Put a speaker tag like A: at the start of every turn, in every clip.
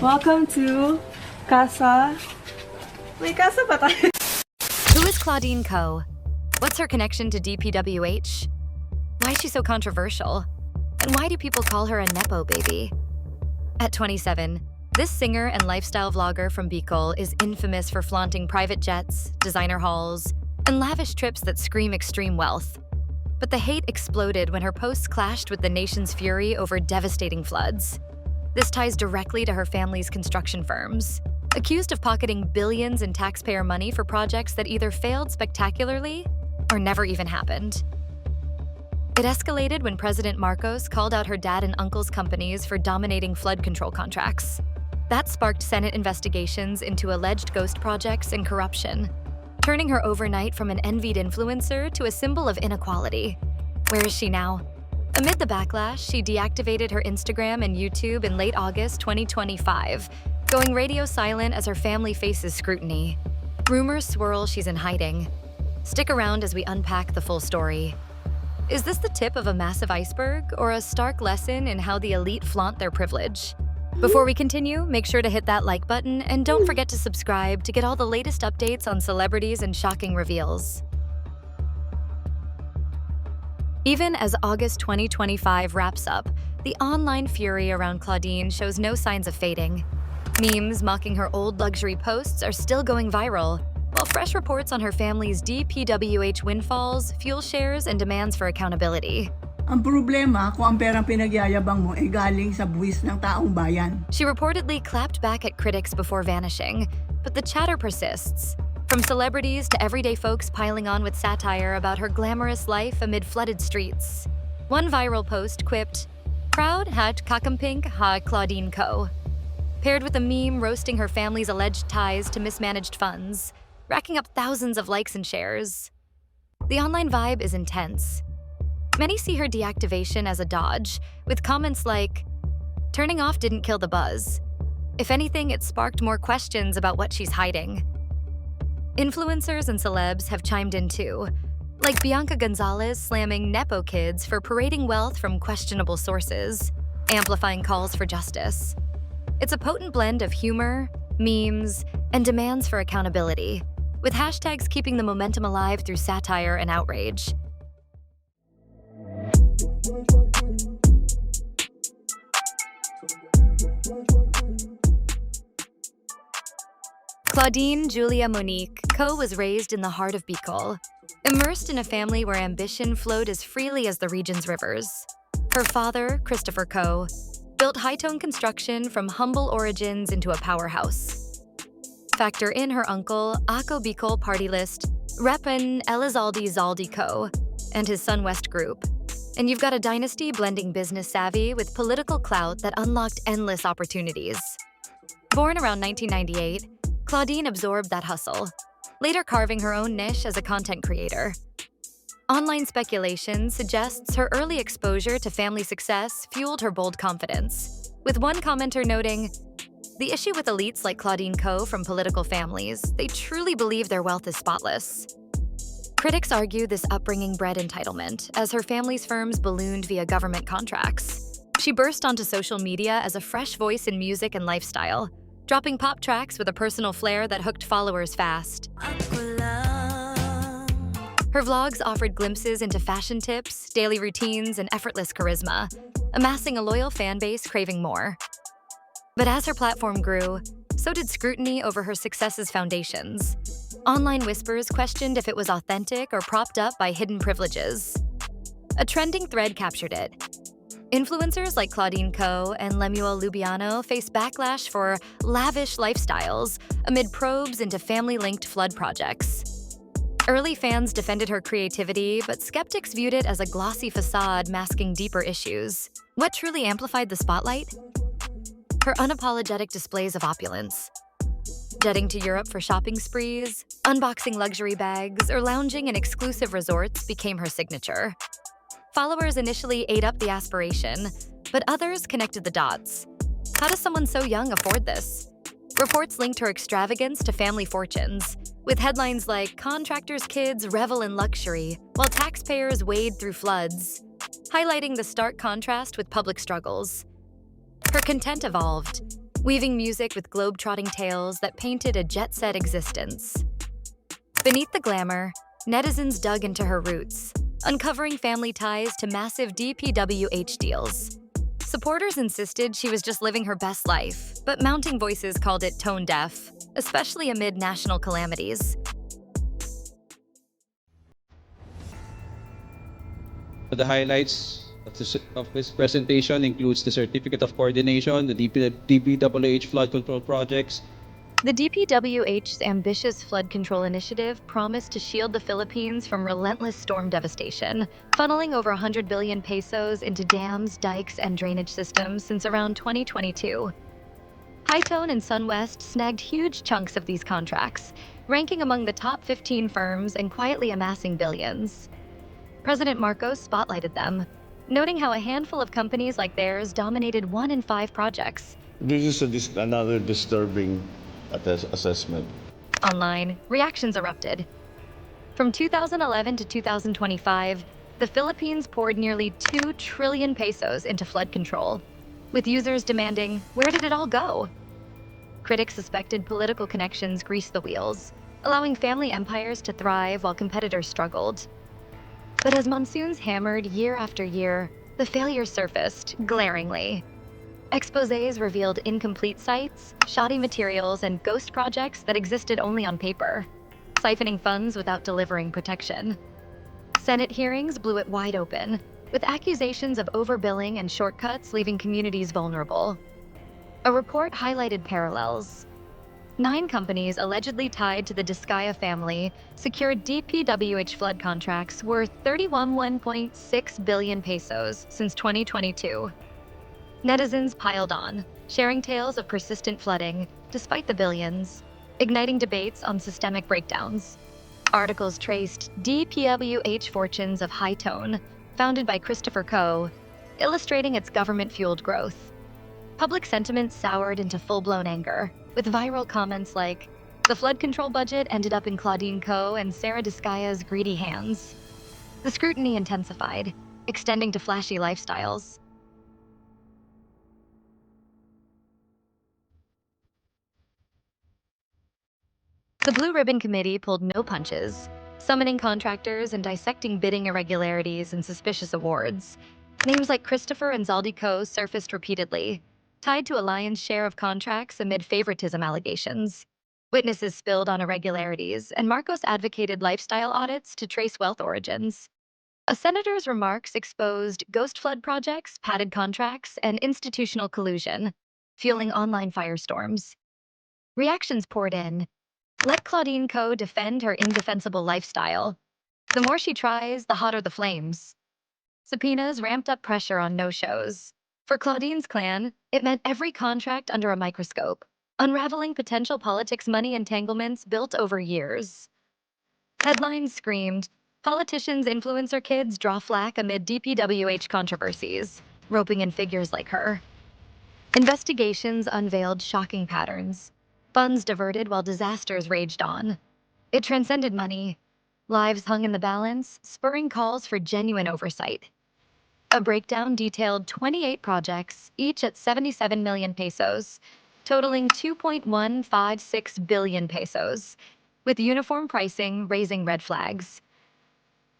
A: Welcome to Casa. May casa ba tayo?
B: Who is Claudine Koh? What's her connection to DPWH? Why is she so controversial? And why do people call her a Nepo baby? At 27, this singer and lifestyle vlogger from Bicol is infamous for flaunting private jets, designer hauls, and lavish trips that scream extreme wealth. But the hate exploded when her posts clashed with the nation's fury over devastating floods. This ties directly to her family's construction firms, accused of pocketing billions in taxpayer money for projects that either failed spectacularly or never even happened. It escalated when President Marcos called out her dad and uncle's companies for dominating flood control contracts. That sparked Senate investigations into alleged ghost projects and corruption, turning her overnight from an envied influencer to a symbol of inequality. Where is she now? Amid the backlash, she deactivated her Instagram and YouTube in late August 2025, going radio silent as her family faces scrutiny. Rumors swirl she's in hiding. Stick around as we unpack the full story. Is this the tip of a massive iceberg or a stark lesson in how the elite flaunt their privilege? Before we continue, make sure to hit that like button and don't forget to subscribe to get all the latest updates on celebrities and shocking reveals. Even as August 2025 wraps up, the online fury around Claudine shows no signs of fading. Memes mocking her old luxury posts are still going viral, while fresh reports on her family's DPWH windfalls fuel shares and demands for accountability.
C: Ang problema kung ang perang pinagyayabang mo ay galing sa buwis ng taong bayan.
B: She reportedly clapped back at critics before vanishing, but the chatter persists. From celebrities to everyday folks piling on with satire about her glamorous life amid flooded streets. One viral post quipped, "Proud hat kakampink ha Claudine Koh," paired with a meme roasting her family's alleged ties to mismanaged funds, racking up thousands of likes and shares. The online vibe is intense. Many see her deactivation as a dodge, with comments like, "Turning off didn't kill the buzz." If anything, it sparked more questions about what she's hiding. Influencers and celebs have chimed in too, like Bianca Gonzalez slamming Nepo kids for parading wealth from questionable sources, amplifying calls for justice. It's a potent blend of humor, memes, and demands for accountability, with hashtags keeping the momentum alive through satire and outrage. Claudine Julia Monique Koh was raised in the heart of Bicol, immersed in a family where ambition flowed as freely as the region's rivers. Her father, Christopher Koh, built high-tone construction from humble origins into a powerhouse. Factor in her uncle, Ako Bicol party list, Repan Elizalde Zaldi Koh, and his son West Group, and you've got a dynasty blending business savvy with political clout that unlocked endless opportunities. Born around 1998, Claudine absorbed that hustle, later carving her own niche as a content creator. Online speculation suggests her early exposure to family success fueled her bold confidence, with one commenter noting, "The issue with elites like Claudine Koh from political families, they truly believe their wealth is spotless." Critics argue this upbringing bred entitlement, as her family's firms ballooned via government contracts. She burst onto social media as a fresh voice in music and lifestyle, dropping pop tracks with a personal flair that hooked followers fast. Her vlogs offered glimpses into fashion tips, daily routines, and effortless charisma, amassing a loyal fan base craving more. But as her platform grew, so did scrutiny over her success's foundations. Online whispers questioned if it was authentic or propped up by hidden privileges. A trending thread captured it. Influencers like Claudine Koh and Lemuel Lubiano faced backlash for lavish lifestyles amid probes into family-linked flood projects. Early fans defended her creativity, but skeptics viewed it as a glossy facade masking deeper issues. What truly amplified the spotlight? Her unapologetic displays of opulence. Jetting to Europe for shopping sprees, unboxing luxury bags, or lounging in exclusive resorts became her signature. Followers initially ate up the aspiration, but others connected the dots. How does someone so young afford this? Reports linked her extravagance to family fortunes, with headlines like "Contractors' kids revel in luxury, while taxpayers wade through floods," highlighting the stark contrast with public struggles. Her content evolved. weaving music with globe-trotting tales that painted a jet-set existence. Beneath the glamour, netizens dug into her roots, uncovering family ties to massive DPWH deals. Supporters insisted she was just living her best life, but mounting voices called it tone-deaf, especially amid national calamities.
D: The highlights of his presentation includes the Certificate of Coordination, the DPWH flood control projects.
B: The DPWH's ambitious flood control initiative promised to shield the Philippines from relentless storm devastation, funneling over 100 billion pesos into dams, dikes, and drainage systems since around 2022. Hightone and SunWest snagged huge chunks of these contracts, ranking among the top 15 firms and quietly amassing billions. President Marcos spotlighted them, noting how a handful of companies like theirs dominated 1 in 5 projects.
E: This is another disturbing assessment.
B: Online, reactions erupted. From 2011 to 2025, the Philippines poured nearly 2 trillion pesos into flood control, with users demanding, where did it all go? Critics suspected political connections greased the wheels, allowing family empires to thrive while competitors struggled. But as monsoons hammered year after year, the failures surfaced glaringly. Exposés revealed incomplete sites, shoddy materials, and ghost projects that existed only on paper, siphoning funds without delivering protection. Senate hearings blew it wide open, with accusations of overbilling and shortcuts leaving communities vulnerable. A report highlighted parallels. 9 companies allegedly tied to the Discaya family secured DPWH flood contracts worth 31.6 billion pesos since 2022. Netizens piled on, sharing tales of persistent flooding despite the billions, igniting debates on systemic breakdowns. Articles traced DPWH fortunes of Hightone, founded by Christopher Ko, illustrating its government-fueled growth. Public sentiment soured into full-blown anger, with viral comments like, "The flood control budget ended up in Claudine Ko and Sarah Discaya's greedy hands." The scrutiny intensified, extending to flashy lifestyles. The Blue Ribbon Committee pulled no punches, summoning contractors and dissecting bidding irregularities and suspicious awards. Names like Christopher and Zaldi Co. surfaced repeatedly, tied to a lion's share of contracts amid favoritism allegations. Witnesses spilled on irregularities, and Marcos advocated lifestyle audits to trace wealth origins. A senator's remarks exposed ghost flood projects, padded contracts, and institutional collusion, fueling online firestorms. Reactions poured in. Let Claudine Co. defend her indefensible lifestyle. The more she tries, the hotter the flames. Subpoenas ramped up pressure on no-shows. For Claudine's clan, it meant every contract under a microscope, unraveling potential politics money entanglements built over years. Headlines screamed, "Politicians' influencer kids draw flack amid DPWH controversies," roping in figures like her. Investigations unveiled shocking patterns. Funds diverted while disasters raged on. It transcended money. Lives hung in the balance, spurring calls for genuine oversight. A breakdown detailed 28 projects, each at 77 million pesos, totaling 2.156 billion pesos, with uniform pricing raising red flags.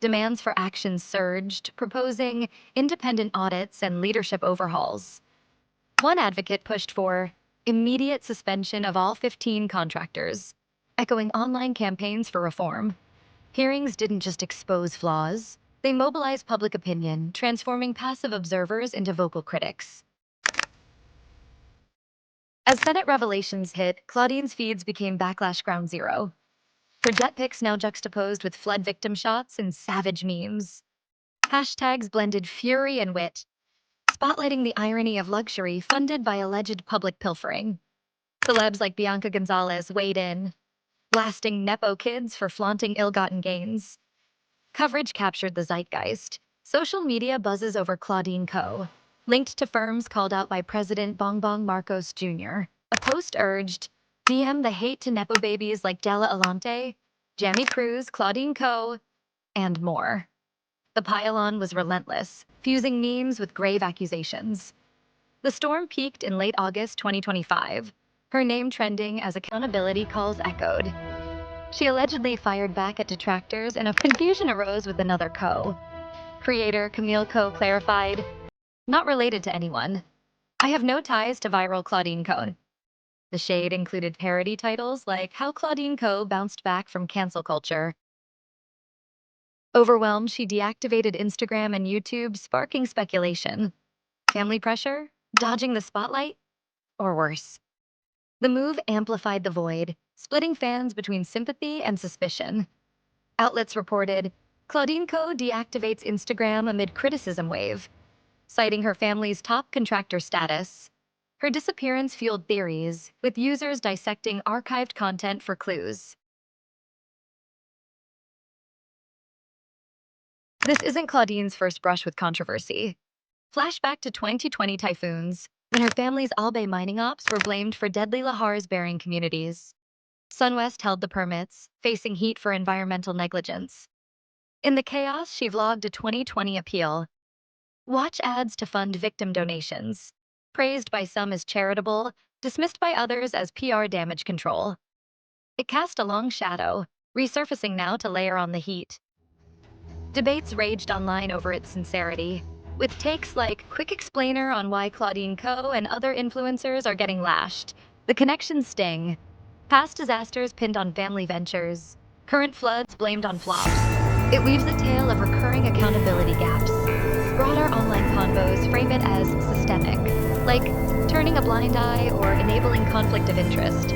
B: Demands for action surged, proposing independent audits and leadership overhauls. One advocate pushed for immediate suspension of all 15 contractors, echoing online campaigns for reform. Hearings didn't just expose flaws, they mobilized public opinion, transforming passive observers into vocal critics. As Senate revelations hit, Claudine's feeds became backlash ground zero. Her jet pics now juxtaposed with flood victim shots and savage memes. Hashtags blended fury and wit, spotlighting the irony of luxury funded by alleged public pilfering. Celebs like Bianca Gonzalez weighed in, blasting Nepo kids for flaunting ill-gotten gains. Coverage captured the zeitgeist. Social media buzzes over Claudine Co., linked to firms called out by President Bongbong Marcos Jr. A post urged, "DM the hate to Nepo babies like Della Alante, Jamie Cruz, Claudine Co., and more." The pile-on was relentless, fusing memes with grave accusations. The storm peaked in late August 2025, her name trending as accountability calls echoed. She allegedly fired back at detractors, and a confusion arose with another Co. Creator Camille Co clarified, "Not related to anyone. I have no ties to viral Claudine Co." The shade included parody titles like How Claudine Co Bounced Back from Cancel Culture. Overwhelmed, she deactivated Instagram and YouTube, sparking speculation. Family pressure? Dodging the spotlight? Or worse? The move amplified the void, splitting fans between sympathy and suspicion. Outlets reported, Claudine Co deactivates Instagram amid criticism wave, citing her family's top contractor status. Her disappearance fueled theories, with users dissecting archived content for clues. This isn't Claudine's first brush with controversy. Flashback to 2020 typhoons, when her family's Albay mining ops were blamed for deadly lahars bearing communities. Sunwest held the permits, facing heat for environmental negligence. In the chaos, she vlogged a 2020 appeal. Watch ads to fund victim donations. Praised by some as charitable, dismissed by others as PR damage control. It cast a long shadow, resurfacing now to layer on the heat. Debates raged online over its sincerity, with takes like quick explainer on why Claudine Co and other influencers are getting lashed. The connections sting. Past disasters pinned on family ventures, current floods blamed on flops. It weaves a tale of recurring accountability gaps. Broader online convos frame it as systemic, like turning a blind eye or enabling conflict of interest,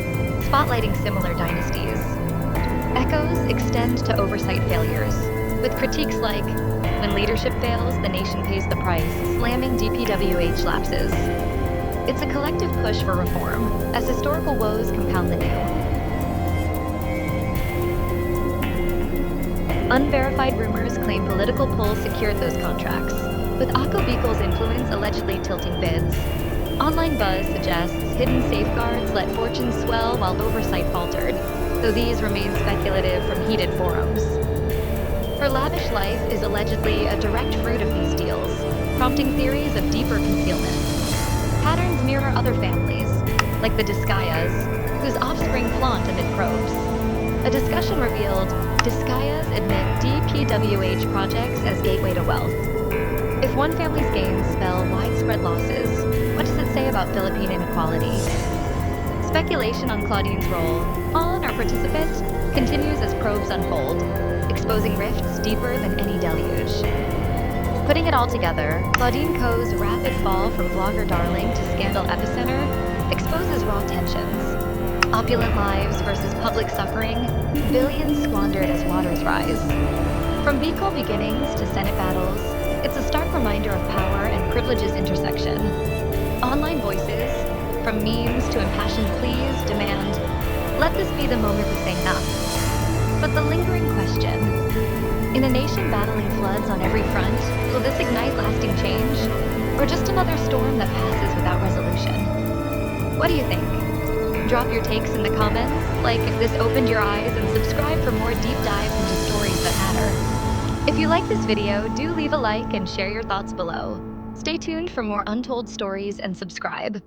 B: spotlighting similar dynasties. Echoes extend to oversight failures, with critiques like, when leadership fails, the nation pays the price, slamming DPWH lapses. It's a collective push for reform, as historical woes compound the new. Unverified rumors claim political pull secured those contracts, with Akko Beekel's influence allegedly tilting bids. Online buzz suggests hidden safeguards let fortunes swell while oversight faltered, though these remain speculative from heated forums. Her lavish life is allegedly a direct fruit of these deals, prompting theories of deeper concealment. Patterns mirror other families, like the Discayas, whose offspring flaunt amid probes. A discussion revealed Discayas admit DPWH projects as gateway to wealth. If one family's gains spell widespread losses, what does it say about Philippine inequality? Speculation on Claudine's role, pawn or participant, continues as probes unfold, exposing rifts deeper than any deluge. Putting it all together, Claudine Co's rapid fall from blogger darling to scandal epicenter exposes raw tensions. Opulent lives versus public suffering, billions squandered as waters rise. From Bicol beginnings to Senate battles, it's a stark reminder of power and privilege's intersection. Online voices, from memes to impassioned pleas, demand, let this be the moment we say enough. But the lingering question, in a nation battling floods on every front, will this ignite lasting change? Or just another storm that passes without resolution? What do you think? Drop your takes in the comments, like if this opened your eyes, and subscribe for more deep dives into stories that matter. If you like this video, do leave a like and share your thoughts below. Stay tuned for more untold stories and subscribe.